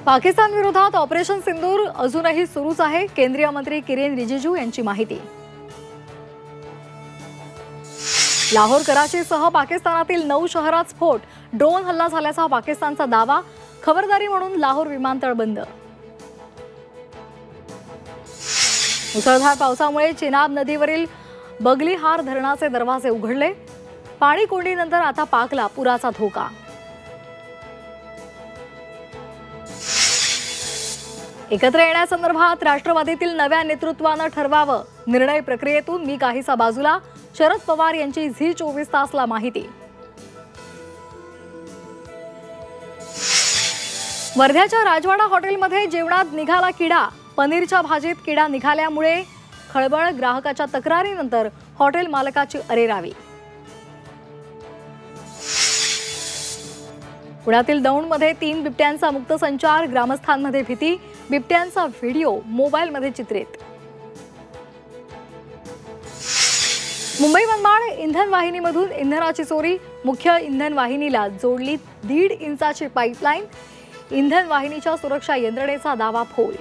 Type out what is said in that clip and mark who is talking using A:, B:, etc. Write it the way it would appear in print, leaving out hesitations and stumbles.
A: पाकिस्तान विरोधात ऑपरेशन सिंदूर अजूनही सुरूच आहे। केंद्रीय मंत्री किरेन रिजिजू यांची माहिती। लाहोर कराचीसह पाकिस्तानातील 9 शहरात स्फोट, ड्रोन हल्ला झाल्याचा पाकिस्तानचा दावा। खबरदारी म्हणून लाहोर विमानतळ बंद। मुसळधार पावसामुळे चिनाब नदीवरील बगलीहार धरणाचे दरवाजे उघडले। पाणी कोंडीनंतर आता पाकला पुराचा धोका। एकत्र येण्यासंदर्भात राष्ट्रवादीतील नव्या नेतृत्वाने ठरवावं। निर्णय प्रक्रियेतून मी काहीसा बाजूला। शरद पवार यांची झी 24 तासला माहिती। वर्ध्याच्या राजवाडा हॉटेलमध्ये जेवणात निघाला किडा। पनीरच्या भाजीत किडा निघाल्यामुळे खळबळ। ग्राहकाच्या तक्रारीनंतर हॉटेल मालकाची अरेरावी। पुण्यातील दौंडमध्ये 3 बिबट्यांचा मुक्त संचार। ग्रामस्थांमध्ये भीती। बिबट्यांचा व्हिडिओ मोबाईलमध्ये चित्रित। मुंबई मनमाड इंधन वाहिनीमधून इंधनाची चोरी। मुख्य इंधन वाहिनीला जोडली 1.5 इंचाची पाईपलाईन। इंधन वाहिनीच्या सुरक्षा यंत्रणेचा दावा फोल।